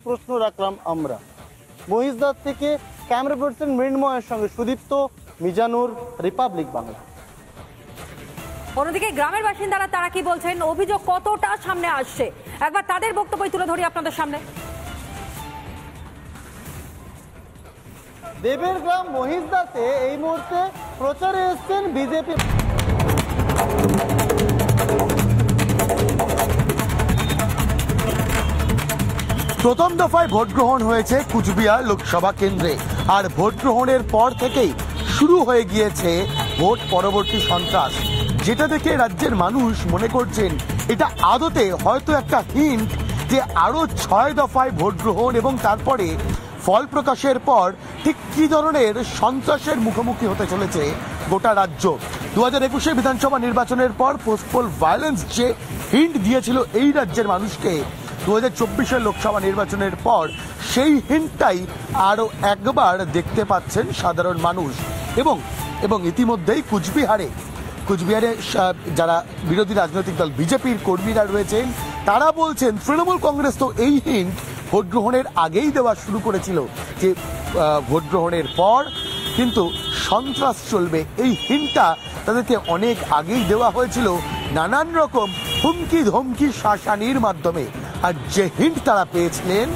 প্রশ্ন রাখলাম আমরা। মহিষদার থেকে ক্যামেরা পার্সন মৃন্ময়ের সঙ্গে সুদীপ্ত, মিজানুর, রিপাবলিক বাংলা। অন্যদিকে গ্রামের বাসিন্দারা তারা কি বলছেন, অভিযোগ কতটা সামনে আসছে, একবার তাদের বক্তব্য তুলে ধরি আপনাদের সামনে। দেবের গ্রাম মহিষদাতে এই মুহূর্তে প্রচারে এসছেন বিজেপি। প্রথম দফায় ভোট গ্রহণ হয়েছে কুচবিহার লোকসভা কেন্দ্রে, আর ভোট গ্রহণের পর থেকেই শুরু হয়ে গিয়েছে ভোট পরবর্তী সন্ত্রাস, যেটা দেখে রাজ্যের মানুষ মনে করছেন এটা আদতে হয়তো একটা হিন্ট যে আরো 6 দফায় ভোট গ্রহণ এবং তারপরে ফল প্রকাশের পর ঠিক কি ধরনের সন্ত্রাসের মুখোমুখি হতে চলেছে গোটা রাজ্য। 2021 বিধানসভা নির্বাচনের পর পোস্টপোল ভায়োলেন্স যে হিন্ট দিয়েছিল এই রাজ্যের মানুষকে, 2024 লোকসভা নির্বাচনের পর সেই হিন্টটাই আরো একবার দেখতে পাচ্ছেন সাধারণ মানুষ। এবং ইতিমধ্যেই কুচবিহারে যারা বিরোধী রাজনৈতিক দল বিজেপির কর্মীরা রয়েছেন তারা বলছেন তৃণমূল কংগ্রেস তো এই হিন্ট ভোট গ্রহণের আগেই দেওয়া শুরু করেছিল যে ভোট গ্রহণের পর কিন্তু সন্ত্রাস চলবে, এই হিন্টটা তাদেরকে অনেক আগেই দেওয়া হয়েছিল নানান রকম হুমকি ধমকি শাসানির মাধ্যমে। আর যে হিন্ট তারা পেয়েছিলেন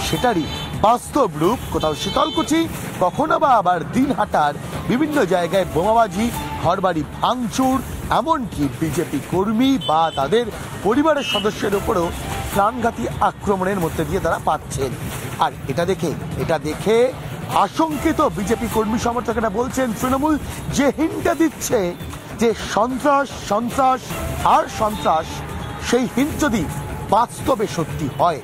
সেটারই বাস্তব রূপ, কোথাও শীতলকুচি, কখনো বা আবার দিনহাটার বিভিন্ন জায়গায় বোমাবাজি, ঘরবাড়ি ভাঙচুর, এমনকি বিজেপি কর্মী বা তাদের পরিবারের সদস্যের উপরও প্রাণঘাতী আক্রমণের মধ্যে দিয়ে তারা পাচ্ছেন। আর এটা দেখে আশঙ্কিত বিজেপি কর্মী সমর্থকেরা বলছেন তৃণমূল যে হিন্টটা দিচ্ছে যে সন্ত্রাস আর সন্ত্রাস, সেই হিন্ট যদি বাস্তবে সত্যি হয়